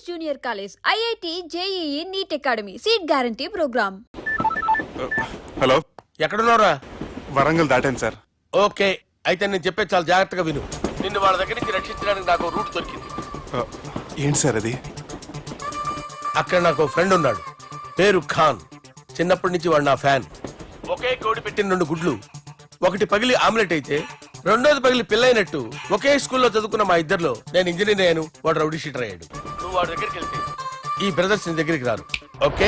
First Junior College, IIT, JEE, NEET Academy, Seat Guarantee Program. Hello, ఎక్కడున్నారా? Warangal దాటాను sir. Okay, అయితే నేను చెప్పే చాలా జాగ్రత్తగా విను. నిన్ను వాళ్ళ దగ్గర నుంచి రక్షించడానికి నాకు రూట్ దొరికింది. ఏంటి సార్ అది? అక్కడ నాకు ఫ్రెండ్ ఉన్నాడు, పేరు ఖాన్. చిన్నప్పటి నుంచి వాడు నా ఫ్యాన్. ఒకే కోడి పెట్టిన 2 గుడ్లు, ఒకటి పగిలి ఆమ్లెట్ అయితే రెండోది పగిలి పిల్లైనట్టు ఒకే స్కూల్లో చదువుకున్న మా ఇద్దరిలో నేను ఇంజనీర్ అయ్యాను, వాడు రౌడీ షీటర్ అయ్యాడు. నువ్వు వాడి దగ్గరికి వెళ్తే ఈ బ్రదర్స్ నీ దగ్గరికి రారు. ఓకే,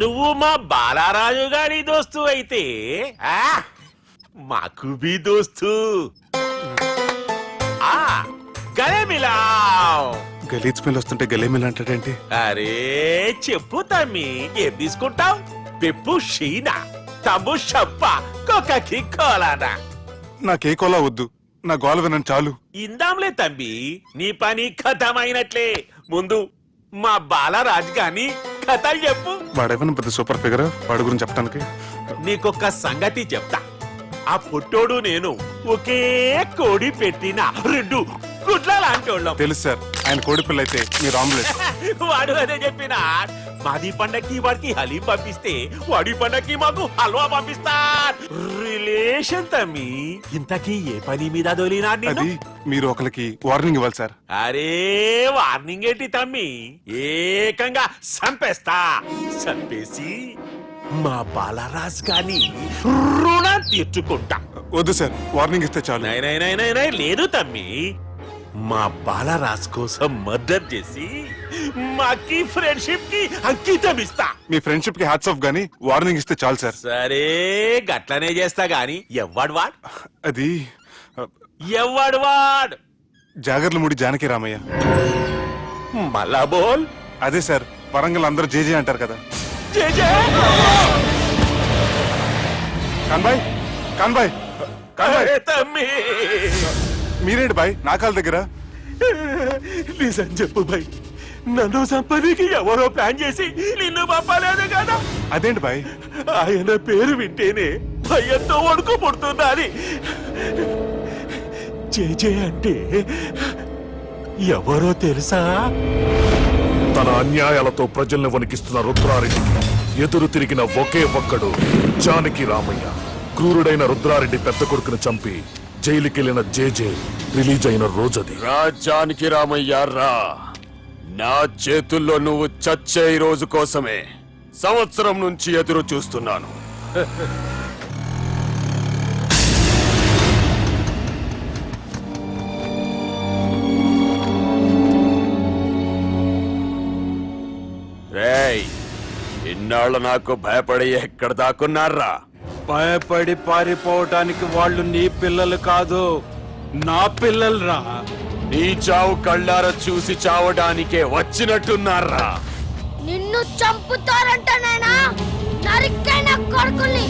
నువ్వు మా బాలారాజు గారి దోస్తు అయితే మాకు బి దోస్తు. గలే మిలావ్. గలీజ్ స్మెల్ వస్తుంటే గలేమిల్ అంటాడేంటి? అరే చెప్పు తమ్మి, ఏం తీసుకుంటావు? పెప్పు షీనా, తమ్ము షప్ప, కొక్కకి కోలానా? నాకే కోలా వద్దు, నా గోల వినను చాలు. ఇందాంలే తమ్మి, నీ పని ఖతమైనట్లే. ముందు మా బాలరాజు గాని కథలు చెప్పు. వాడేమైనా పెద్ద సూపర్ ఫిగర్, వాడి గురించి చెప్పడానికి. నీకొక్క సంగతి చెప్తా. ఆ పుట్టోడు నేను ఒకే కోడి పెట్టిన 2 గుడ్ల లాంటోళ్ళం. తెలుసు సార్, ఆయన కోడి పిల్ల అయితే మీరు ఆమ్లెట్. వాడు అదే చెప్పిన. మాది పండక్కి వాడికి హలీం పంపిస్తే వాడి పండక్కి మాకు హల్వా పంపిస్తా. రిలేషన్ తమ్మి. ఇంతకీ ఏ పని మీద దొలినా? అది మీరు ఒకరికి వార్నింగ్ ఇవ్వాలి సార్. అరే వార్నింగ్ ఏంటి తమ్మి, ఏకంగా సంపేస్తా. సంపేసి మా బాలరాజ్ గాని రుణం తీర్చుకుంటా. వద్దు సార్, వార్నింగ్ ఇస్తే చాలు. నై లేదు తమ్మి, మా బాలరాజ్ కోసం మర్డర్ చేసి మాకి ఫ్రెండ్షిప్ కి అంకితం ఇస్తా. మీ ఫ్రెండ్షిప్ కి హ్యాట్స్ ఆఫ్ గానీ వార్నింగ్ ఇస్తే చాలు సార్. సరే గట్లనే చేస్తా గాని ఎవ్వడు వాడ్? అది ఎవ్వడు వాడ్? జాగర్లమూడి జానకి రామయ్య. మళ్ళా బోల్. అదే సార్, వరంగల్ అందరూ జేజే అంటారు కదా. కాన్బాయ్, కాన్బాయ్, కాన్బాయ్. తమ్మి మీరేంటి బాయ్ నా కాళ్ళ దగ్గర? నిజం చెప్పు బాయ్, నన్ను సంపదికి ఎవరో ప్లాన్ చేసి నిన్ను పంపలేదు కదా? అదేంటి బాయ్? ఆయన పేరు వింటేనే భయంతో వణుకు పుడుతున్నది. జేజే అంటే ఎవరో తెలుసా? తన అన్యాయాలతో ప్రజల్ని వణికిస్తున్న రుద్రారెడ్డికి ఎదురు తిరిగిన ఒకే ఒక్కడు జానకి రామయ్య. క్రూరుడైన రుద్రారెడ్డి పెద్ద కొడుకును చంపి జైలుకెళ్లిన జేజే రిలీజ్ అయిన రోజది. జానకి రామయ్య రా, నా చేతుల్లో నువ్వు చచ్చే రోజు కోసమే సంవత్సరం నుంచి ఎదురు చూస్తున్నాను. రేయ్, ఇన్నాళ్ళు నాకు భయపడి ఎక్కడ దాక్కున్నారా? భయపడి పారిపోవటానికి వాళ్ళు నీ పిల్లలు కాదు, నా పిల్లలు రా. నీ చావు కళ్ళారా చూసి చావడానికే వచ్చినట్టున్నారా? నిన్ను చంపుతారంటనేనా? నరికైన కొడుకుల్ని.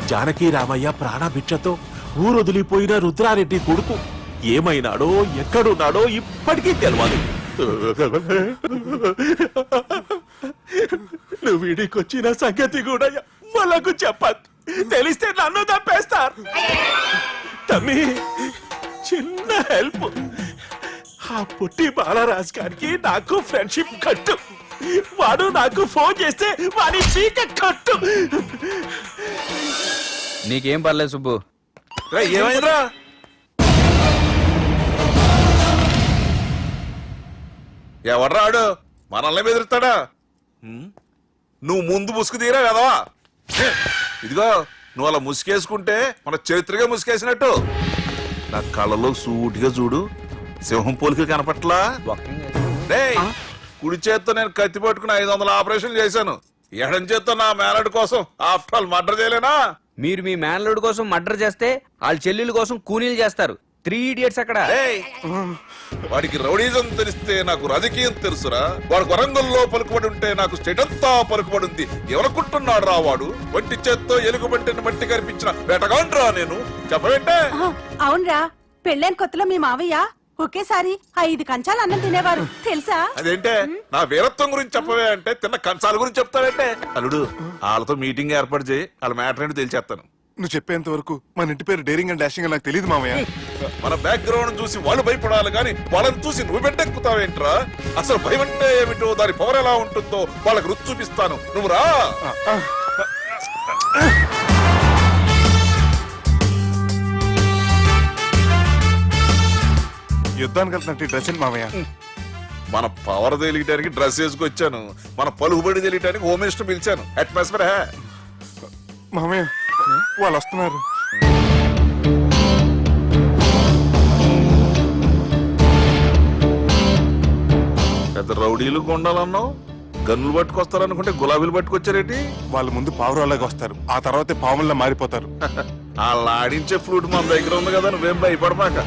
జానకి రామయ్య ప్రాణభిక్షతో ఊరొదిలిపోయిన రుద్రారెడ్డి కొడుకు ఏమైనాడో ఎక్కడున్నాడో ఇప్పటికీ తెలియదు. నువ్వు వీడికొచ్చిన సంగతి కూడా వాళ్ళకు చెప్పదు. తెలిస్తే నన్ను తప్పేస్తారు. తమ్మి చిన్న హెల్ప్, ఆ పుట్టి బాలరాజ్ గారికి నాకు ఫ్రెండ్షిప్ కట్టు. వాడు నాకు ఫోన్ చేస్తే వాడి పీక కట్టు. నీకేం పర్లేదు సుబ్బు. ఏమైందిరా? ఎవర్రాడు మనల్ని బెదిరిస్తాడా? నువ్వు ముందు ముసుగు తీరా కదవా? ఇదిగో నువ్వు అలా ముసుకేసుకుంటే మన చరిత్రగా ముసుకేసినట్టు. నా కళ్ళలో సూటిగా చూడు, సింహం పోలిక కనపట్లా? కుడి చేత్తో నేను కత్తి పట్టుకుని 500 ఆపరేషన్లు చేశాను. ఎడం చేత్తో నా మేనడు కోసం ఆఫ్టర్ ఆల్ మర్డర్ చేయలేనా? మీరు మీ మేనల్లుడి కోసం మర్డర్ చేస్తే వాళ్ళ చెల్లెల కోసం కూనీలు చేస్తారు. 3 ఇడియట్స్ అక్కడ. ఏయ్! వాడికి రౌడీజం తెలిస్తే నాకు రాజకీయం తెలుసురా. వాడు వరంగల్లో పలుకుబడి ఉంటే నాకు స్టేట్ అంతా పలుకుబడి ఉంది. ఎవరనుకుంటున్నాడు రా వాడు? వంటి చేత్తో ఎలుగుబంటిని మట్టి కనిపించిన వేటగాండ్రా నేను. చెప్పవేంటే? అవునరా, పెళ్ళైన కొత్తలో మీ మావయ్య ఒకేసారి 5 కంచాలు అన్నం తినేవారు తెలుసా? అదేంటే నా వీరత్వం గురించి చెప్పవే అంటే తిన్న కంచాల గురించి చెప్తావేంటే? అల్లుడు, వాళ్ళతో మీటింగ్ ఏర్పాటు చేయి. వాళ్ళ మ్యాటర్ ఏంటో తెలిచేస్తాను. నువ్వు చెప్పేంత వరకు మన ఇంటి పేరు డేరింగ్ అండ్ డాషింగ్ అని నాకు తెలియదు మామయ్య. మన బ్యాక్గ్రౌండ్ చూసి వాళ్ళు భయపడాలి గాని వాళ్ళని చూసి నువ్వు బిడ్డెక్కుతావేంట్రా? అసలు భయం అంటే ఏమిటో, దాని పవర్ ఎలా ఉంటుందో వాళ్ళకి రుచి చూపిస్తాను. నువ్వు రా. యుద్ధానికి వెళ్తున్నట్టు డ్రెస్ ఏంటి మామయ్య? మన పవర్ తెలియటానికి డ్రెస్ వేసుకొచ్చాను. మన పలుకుబడి తెలియటానికి హోమ్ మినిస్టర్ పిలిచాను. అట్మాస్ఫియర్ హే. మామయ్య వాళ్ళు వస్తున్నారు. పెద్ద రౌడీలు కొండాలన్నావు, గన్నులు పట్టుకొస్తారనుకుంటే గులాబీలు పట్టుకొచ్చారేటి? వాళ్ళ ముందు పావురాలాగా వస్తారు, ఆ తర్వాతే పాముల్లా మారిపోతారు. వాళ్ళు ఆడించే ఫ్లూట్ మన దగ్గర ఉంది కదా, నువ్వేం భయపడమాక.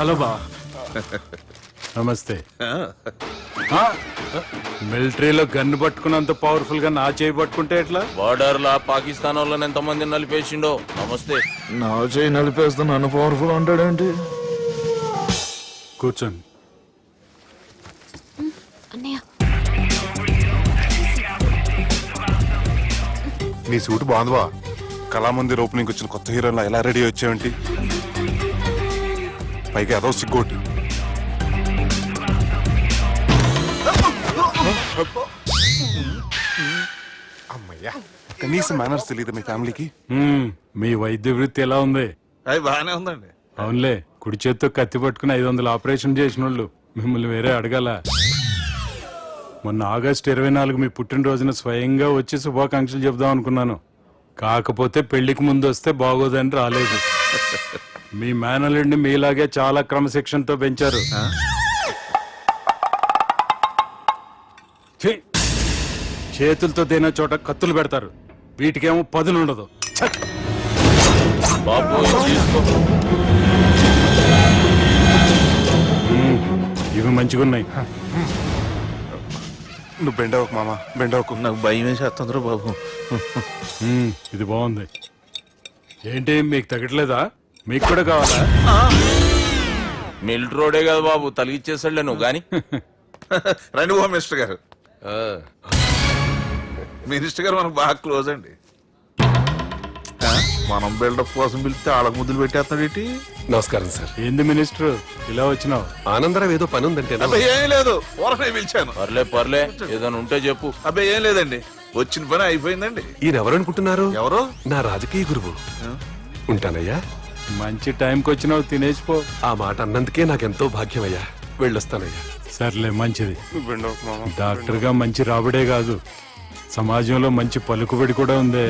హలో బా, నమస్తే. మిలిటరీలో గన్ను పట్టుకున్నంత పవర్ఫుల్ గా నా చేయి పట్టుకుంటే ఎట్లా? బార్డర్ లా పాకిస్తాన్ వాళ్ళని ఎంతమంది నలిపేసిండో. నమస్తే. నా చేయి నలిపేస్తా నన్ను పవర్ఫుల్ అంటాడేంటి? కూర్చోండి. అన్నయ్య నీ సూట్ బాగుందివా. కళామందిర్ ఓపెనింగ్ వచ్చిన కొత్త హీరోలా ఎలా రెడీ వచ్చావేంటి? పైగా అదో సిగ్గోటి. అమ్మయ్యా, కనీసం మేనర్స్ తెలియదు మీ ఫ్యామిలీకి. మీ వైద్య వృత్తి ఎలా ఉంది? అది బాగానే ఉందండి. అవునులే, కుడి చేత్తో కత్తి పట్టుకుని 500 ఆపరేషన్ చేసిన వాళ్ళు మిమ్మల్ని వేరే అడగాల. మొన్న ఆగస్టు 24 మీ పుట్టినరోజున స్వయంగా వచ్చి శుభాకాంక్షలు చెబుదాం అనుకున్నాను. కాకపోతే పెళ్లికి ముందు వస్తే బాగోదని రాలేదు. మీ మేనల్లుడిని మీలాగే చాలా క్రమశిక్షణతో పెంచారు. ఛీ! చేతులతో తినే చోట కత్తులు పెడతారు, వీటికేమో పదులు ఉండదు. ఛ! బాబు తీసుకో. ఇవి మంచిగున్నాయి. నువ్వు బెండవకు మామ, బెండవకు. నాకు భయం వేసేస్తుందిరా బాబు. ఇది బాగుంది. ఏంటి మీకు తగ్గట్లేదా? మీకు కూడా కావాలా? మిలిటరోడే కదా బాబు, తలిగిచ్చేసాడులే నువ్వు గాని. రండి హోమ్ మినిస్టర్ గారు. మినిస్టర్ గారు మనకు బాగా క్లోజ్ అండి. మనం బిల్డప్ కోసం పిలిస్తే ఆళ్ళకు ముద్దులు పెట్టేస్తాడు ఏంటి? నమస్కారం సార్. ఏంది మినిస్టర్ ఇలా వచ్చినావు? ఆనందరావు ఏదో పని ఉందంటే అబ్బాయి ఏం లేదు, ఊరనే పిలిచాను. పర్లే ఏదైనా ఉంటే చెప్పు. అబ్బాయి ఏం లేదండి, వచ్చిన పని అయిపోయిందండి. ఈయన ఎవరు అనుకుంటున్నారు? ఎవరు? నా రాజకీయ గురువు. ఉంటానయ్యా. మంచి టైంకి వచ్చినావు, తినేసిపో. ఆ మాట అన్నందుకే నాకెంతో భాగ్యమయ్యా. వెళ్ళొస్తానయ్యా. సర్లే, మంచిది. నువ్వు బెండవకు మామ. డాక్టర్ గా మంచి రాబడే కాదు, సమాజంలో మంచి పలుకుబడి కూడా ఉంది.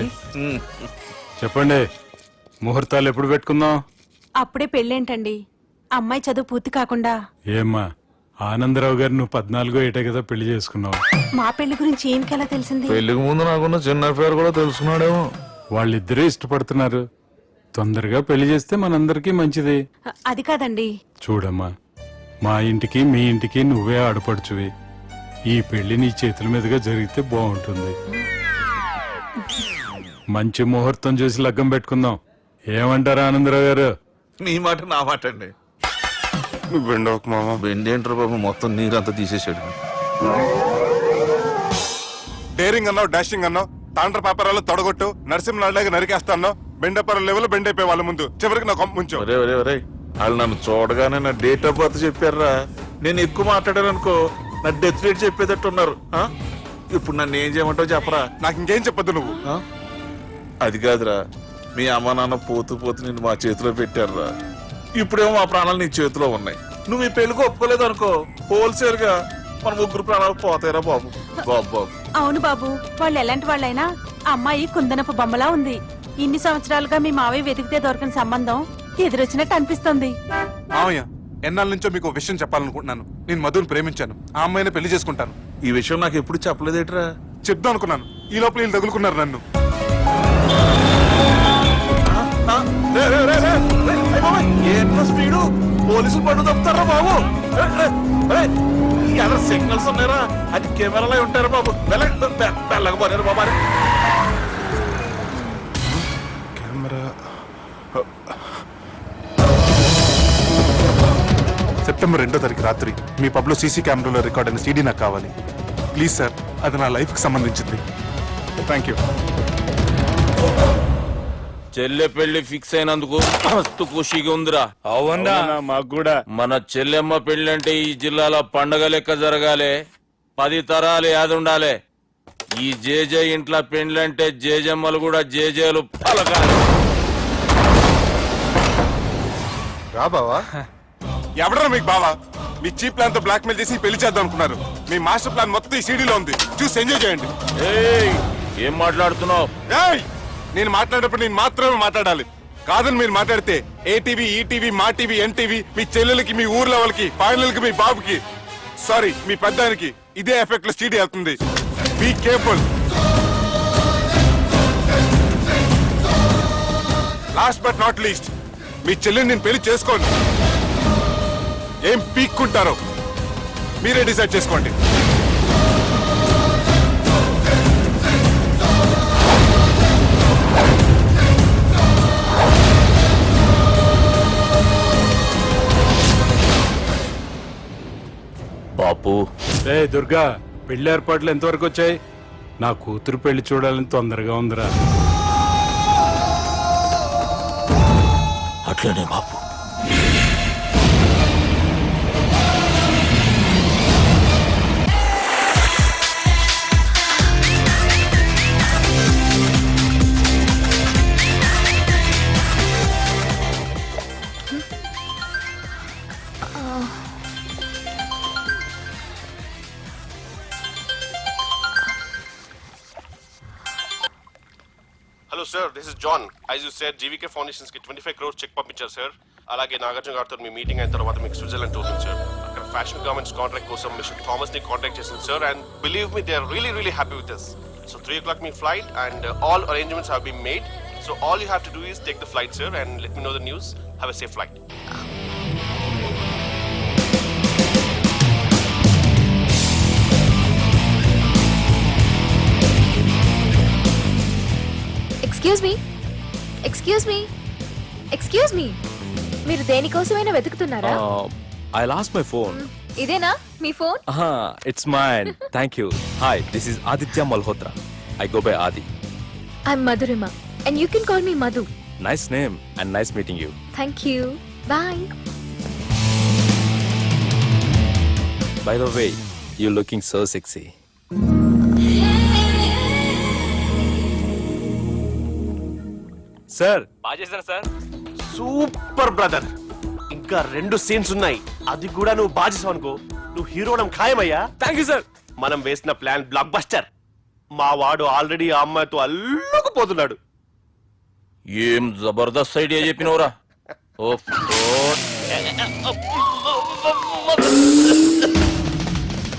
చెప్పండి, ముహూర్తాలు ఎప్పుడు పెట్టుకుందాం? అప్పుడే పెళ్ళేంటండి, అమ్మాయి చదువు పూర్తి కాకుండా. ఏమ్మా, ఆనందరావు గారు నువ్వు 14 ఏటే కదా పెళ్లి చేసుకున్నావు. మా పెళ్లి గురించి ఏమికెలా తెలిసింది? పెళ్లికి ముందు నాకున్న చిన్న పేరు కూడా తెలుసుకున్నాడేమో. వాళ్ళిద్దరే ఇష్టపడుతున్నారు, తొందరగా పెళ్లి చేస్తే మనందరికీ మంచిది. అది కాదండి. చూడమ్మా, మా ఇంటికి మీ ఇంటికి నువ్వే ఆడపడుచువి. ఈ పెళ్లి నీ చేతుల మీదుగా జరిగితే బాగుంటుంది. మంచి ముహూర్తం చూసి లగ్గం పెట్టుకుందాం. ఏమంటారా ఆనందరావు గారు? నీ మాట నా మాట అండి. నువ్వు బెండవకు మామ. బెండేంట్రా బాబు, మొత్తం నీరంతా తీసేసాడు. డేరింగ్ అన్నావు, డాషింగ్ అన్నావు, తాండ్ర పాపరాలు తొడగొట్టు, నరసింహలాగా నరికేస్తా అన్నావు. బెండపర లెవెల్ బెండ్ అయిపోయి వాళ్ళ ముందు చివరికి నా కొంప ముంచు. ఒరే ఒరే ఒరే, వాళ్ళు నన్ను చూడగానే నా డేట్ ఆఫ్ బర్త్ చెప్పారా? నేను ఎక్కువ మాట్లాడాను అనుకో, నా డెత్ రేట్ చెప్పేటట్టు ఉన్నారు. ఇప్పుడు నన్ను ఏం చేయమంటావు చెప్పరా? నాకు ఇంకేం చెప్పొద్దు నువ్వు. అది కాదురా, మీ అమ్మ నాన్న పోతూ పోతూ నిన్ను మా చేతిలో పెట్టారురా. ఇప్పుడేమో మా ప్రాణాలు నీ చేతిలో ఉన్నాయి. నువ్వు ఈ పెళ్లికి ఒప్పుకోలేదు అనుకో, హోల్సేల్ గా మన ముగ్గురు ప్రాణాలు పోతాయిరా బాబు. బాబు బాబు అవును బాబు, వాళ్ళు ఎలాంటి వాళ్ళైనా ఆ అమ్మాయి కుందనపు బొమ్మలా ఉంది. ఇన్ని సంవత్సరాలుగా మీ మావయ్య వెతికితే దొరకని సంబంధం ఎదురొచ్చినట్టు అనిపిస్తుంది. మామయ్య, ఎన్నాళ్ళ నుంచో మీకు ఒక విషయం చెప్పాలనుకుంటున్నాను. నేను మధుని ప్రేమించాను. ఆ అమ్మాయిని పెళ్లి చేసుకుంటాను. ఈ విషయం నాకు ఎప్పుడు చెప్పలేదేట్రా? చెప్దాం అనుకున్నాను. ఈ లోపల వీళ్ళు తగులుకున్నారు నన్ను. ఏంట్రా స్పీడు? పోలీసులు పట్టు తప్పుతారా బాబు? ఎవరు సిగ్నల్స్ ఉన్నారా? అది కెమెరాలో ఉంటారా బాబు? వెళ్ళకపోయారు బాబు. కెమెరా సెప్టెంబర్ 2వ తారీఖు రాత్రి మీ పబ్లో సీసీ కెమెరాలో రికార్డ్ అయిన సీడీ నాకు కావాలి. ప్లీజ్ సార్, అది నా లైఫ్కి సంబంధించింది. Thank you. చెల్లె పెళ్లి ఫిక్స్ అయినందుకు మస్తు ఖుషిగా ఉందిరా. అవునా మాకు కూడా. మన చెల్లెమ్మ పెళ్లి అంటే ఈ జిల్లాలో పండగ లెక్క జరగాలి. 10 తరాలు యాద ఉండాలి. ఈ జేజే ఇంట్లో పెండ్లంటే జేజమ్మలు కూడా జేజేలు పలకాలి. రా బావా. ఎవడరా మీకు బావా? మీ చీప్ ప్లాన్ తో బ్లాక్ మెయిల్ చేసి పెళ్లి చేద్దాం అనుకున్నారు. మీ మాస్టర్ ప్లాన్ మొత్తం ఈ సీడీలో ఉంది. చూసి ఎంజాయ్ చేయండి. ఏయ్, ఏం మాట్లాడుతున్నావు? ఏయ్, నేను మాట్లాడేటప్పుడు నేను మాత్రమే మాట్లాడాలి. కాదని మీరు మాట్లాడితే ఏటీవీ, ఈటీవీ, మా టీవీ, ఎన్టీవీ, మీ చెల్లెలకి, మీ ఊర్లో వాళ్ళకి, ఫైనల్కి మీ బాబుకి, సారీ మీ పెద్దానికి ఇదే ఎఫెక్ట్ లో సీడీ వెళ్తుంది. Be careful. Last but not least, మీ చెల్లెని నేను పెళ్లి చేసుకోండి. ఏం పీక్కుంటారో మీరే డిసైడ్ చేసుకోండి. బాపు, ఏ దుర్గా, పెళ్లి ఏర్పాట్లు ఎంతవరకు వచ్చాయి? నా కూతురు పెళ్లి చూడాలని తొందరగా ఉందిరా. అట్లనే బాపు. Hello sir, this is John. As you said, GVK Foundations ki 25 crores check పంపించారు సార్. అలాగే నాగార్జున గారితో మీ మీటింగ్ అయిన తర్వాత మీకు స్విట్జర్లాండ్ టూర్ ఉంది సార్. అక్కడ ఫ్యాషన్ గార్మెంట్స్ కాంట్రాక్ట్ కోసం మిస్టర్ థామస్ ని కాంటాక్ట్ చేసింది sir. And believe me, they are really happy with us. So 3 o'clock మీ flight and all arrangements have been made. So all you have to do is take the flight sir and let me know the news. Have a safe flight. Excuse me, మీరు దేనికోసమైనా వెతుకుతున్నారా? I lost my phone. ఇదేనా మీ phone? It's mine. Thank you. Hi, this is Aditya Malhotra. I go by Adi. I'm Madhurima and you can call me Madhu. Nice name and nice meeting you. Thank you. Bye. By the way, you're looking so sexy. Sir, బాగా చేశాను sir. Super brother. ఇంకా 2 scenes ఉన్నాయి. అది కూడా నువ్వు బాజేసావు అనుకో, నువ్వు హీరోడం ఖాయమయ్యా. Thank you sir. మనం వేసిన ప్లాన్ బ్లాక్ బస్టర్. మా వాడు ఆల్రెడీ ఆ అమ్మాయితో అల్లుకుపోతున్నాడు. ఏం జబర్దస్త్ ఐడియా చెప్పినవరా.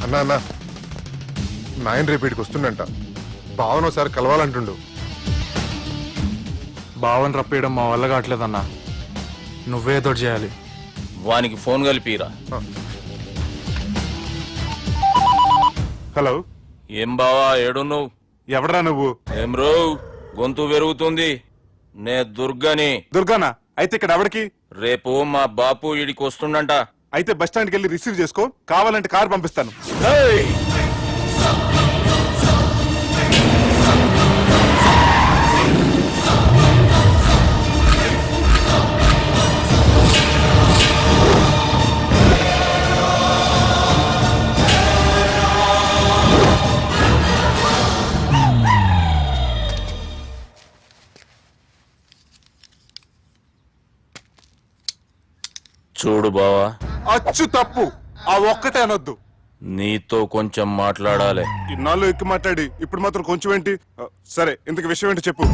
అన్నా నాయన రేపటికి వస్తుండంట. భావన ఒకసారి కలవాలంటుండు. భావన రప్పేయడం మా వల్ల కావట్లేదన్నా. నువ్వేదో చేయాలి. వానికి ఫోన్ కలిపిరా. హలో, ఏం బావా, ఏడున్నావు? ఎవడరా నువ్వు? ఏం రో, గొంతు పెరుగుతుంది. నే దుర్గాని. దుర్గానా? అయితే ఇక్కడ ఎవరికి? రేపు మా బాపు ఈడికి వస్తుండంట. అయితే బస్ స్టాండ్కి వెళ్ళి రిసీవ్ చేసుకో. కావాలంటే కార్ పంపిస్తాను. చూడు బావా, అచ్చు తప్పు. ఆ ఒక్కటే అనొద్దు. నీతో కొంచెం మాట్లాడాలి. ఇన్నాళ్ళు ఎక్కువ మాట్లాడి ఇప్పుడు మాత్రం కొంచెం ఏంటి? సరే, ఇంతకు విషయం ఏంటి చెప్పు.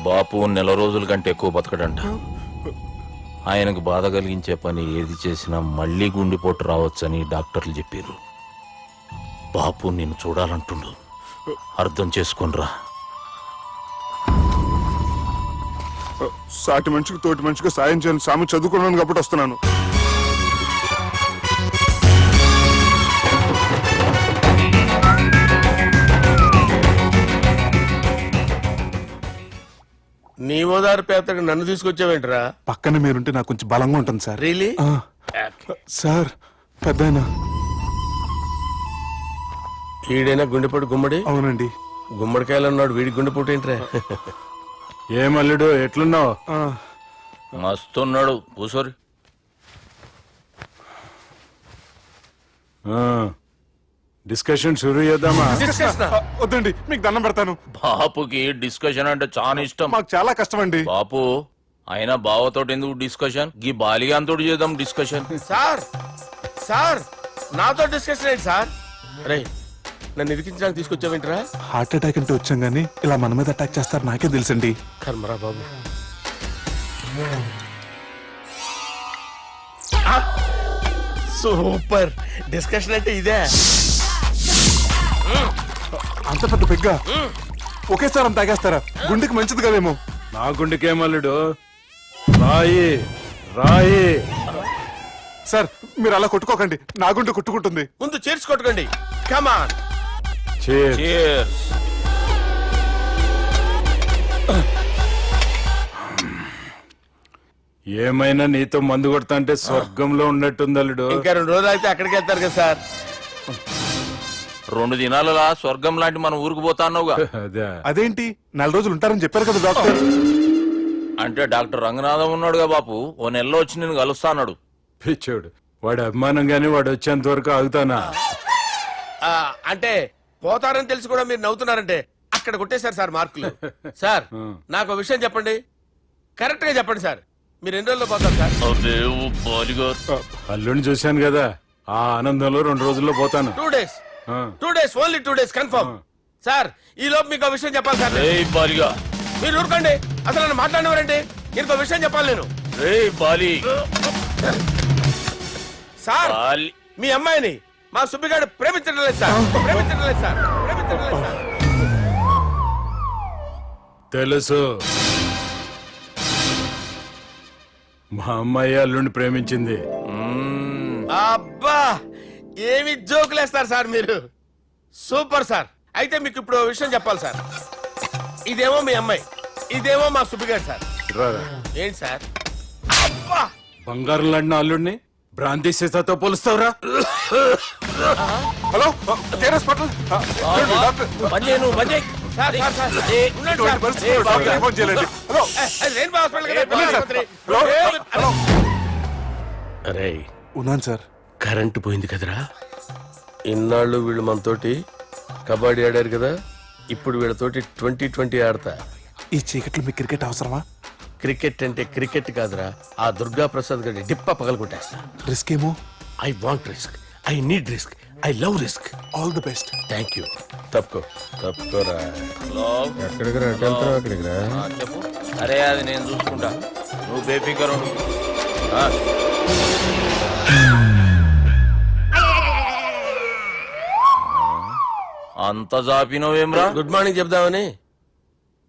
బాపు నెల రోజుల కంటే ఎక్కువ బతకడంట. ఆయనకు బాధ కలిగించే పని ఏది చేసినా మళ్ళీ గుండెపోటు రావచ్చని డాక్టర్లు చెప్పారు. బాపు నిన్ను చూడాలంటుండు, అర్థం చేసుకొనిరా. సాటి మనిషికి తోటి మనిషికి సాయం చేయాలని సామి చదువుకున్నాను కాబట్టి వస్తున్నాను. నీ ఓదారు పేదకు నన్ను తీసుకొచ్చావేంట్రా? పక్కన మీరుంటే నాకు కొంచెం బలంగా ఉంటుంది సార్. రియలీ? సార్, పెద్దాయన. ఈడైనా గుండెపోటు గుమ్మడి? అవునండి. గుమ్మడికాయలు అన్నాడు, వీడి గుండెపోటు ఏంట్రా? ఏమల్లుడు ఎట్లున్నావు? మస్తున్నాడు. కూసోరి. డిస్కషన్ షురూ చేద్దామా? వద్దండి, మీకు దండం పెడతాను. బాపుకి డిస్కషన్ అంటే చాలా ఇష్టం. మాకు చాలా కష్టం అండి. బాపు అయినా బావతోటి ఎందుకు డిస్కషన్? గీ బాలిగాంతోటి చేద్దాం డిస్కషన్. సార్ సార్ నాతో డిస్కషన్ ఏంటి సార్? రే, నన్ను ఇరికించడానికి తీసుకొచ్చావేంట్రా? హార్ట్ అటాక్ అంటే వచ్చాం గానీ ఇలా మన మీద అటాక్ చేస్తారు నాకే తెలుసండి. కర్మరా బాబు. సూపర్ డిస్కషన్ అంటే ఇదే. అంత పెద్ద పెగ్గా ఒకేసారి అంత తాగేస్తారా? గుండెకి మంచిది కదేమో. నా గుండెకేమల్లుడు, రాయి రాయి. సార్, మీరు అలా కొట్టుకోకండి, నా గుండె కొట్టుకుంటుంది. ముందు చేర్చుకొట్టుకోండి. కమాన్. Cheers. ఏమైనా నీతో మందు కొడతా అంటే స్వర్గంలో ఉన్నట్టుంది అల్లుడు. ఇంకా 2 రోజులు అయితే అక్కడికి వెళ్తారు కదా సార్. 2 దినాలలా స్వర్గం లాంటి మన ఊరికి పోతాన్నావుగా. అదే అదేంటి, 4 రోజులు ఉంటారని చెప్పారు కదా డాక్టర్. అంటే డాక్టర్ రంగనాథం ఉన్నాడుగా బాపు, ఓ నెలలో వచ్చి నేను కలుస్తా అన్నాడు. పిచ్చోడు, వాడు అభిమానంగానే వాడు వచ్చేంత వరకు ఆగుతానా? అంటే పోతారని తెలిసి కూడా మీరు నవ్వుతున్నారంటే అక్కడ కొట్టేశారు సార్ మార్కులు. సార్, నాకు ఒక విషయం చెప్పండి, కరెక్ట్ గా చెప్పండి సార్. మీరు ఎన్ని రోజుల్లో పోతారు సార్? అల్లుడిని చూశాను కదా, ఆ ఆనందంలో 2 రోజుల్లో పోతాను. 2 days. 2 days, only 2 days confirm. Sir, ఈ లోపు మీకు ఒక విషయం చెప్పాలి సార్. బాలిగా మీరు ఊరుకోండి, అసలు నన్ను మాట్లాడినవారండి. నేను ఒక విషయం చెప్పాలి నేను. బాలి సార్, బాలి మీ అమ్మాయిని మా సుబ్బిగాడు ప్రేమించడం లేదు సార్. ప్రేమించడం లేదు సార్. ప్రేమించడం లేదు సార్. తెలుసు, మా అమ్మాయి అల్లుడిని ప్రేమించింది. అబ్బా, ఏమి జోకులేస్తారు సార్ మీరు. Super sir. అయితే మీకు ఇప్పుడు ఓ విషయం చెప్పాలి సార్. ఇదేమో మీ అమ్మాయి, ఇదేమో మా సుబ్బిగాడు సార్. రారా. ఏంటి సార్? అబ్బా, బంగారం లాంటి నా అల్లుడిని భ్రాంతి సీతతో పోలుస్తావురా? Hello, care hospital. Doctor, sir, sir, sir. ఉండండి ఇటువంటి సార్. పరిస్థితుల్లో డాక్టర్కి ఫోన్ చేయాలండి. హలో, అది రెయిన్బో హాస్పిటల్ కదా, వెళ్ళండి సార్. ఆసుపత్రి. హలో, అరే, ఉన్నాను సార్. కరెంటు పోయింది కదరా. ఇన్నాళ్ళు వీళ్ళు మనతోటి కబడ్డీ ఆడారు కదా, ఇప్పుడు వీళ్ళతోటి 2020 ఆడతా. ఈ చీకట్లో మీకు క్రికెట్ అవసరమా? క్రికెట్ అంటే క్రికెట్ కాదురా, ఆ దుర్గా ప్రసాద్ గారి డిప్ప పగలగొట్టేస్తా. రిస్క్ ఏమో. I want risk, I need risk, I love risk. All the best. Thank you. తప్పుకోరా. ఎక్కడికి రా? అక్కడికి రా. చెప్పు. అరే, అది నేను చూసుకుంటా, నువ్వు బేఫికర్ ఉండు. అంత జాపినవేమ్రా? గుడ్ మార్నింగ్ చెప్దామని.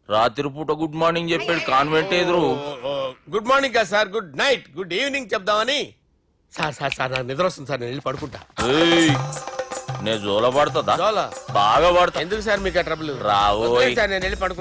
రాత్రి పూట గుడ్ మార్నింగ్ చెప్పాడు కాన్వెంట్ ఎదురు. గుడ్ మార్నింగ్ కాదు sir, good night, good evening చెప్దామని. సార్ సార్ సార్, నాకు నిద్ర వస్తుంది సార్, నేను వెళ్ళి పడుకుంటా. నేను జోల పడుతుందా? చాలా బాగా పడతా. ఎందుకు సార్ మీకు ఆ ట్రబుల్? రావోయ్. సార్, నేను వెళ్ళి పడుకుంటా.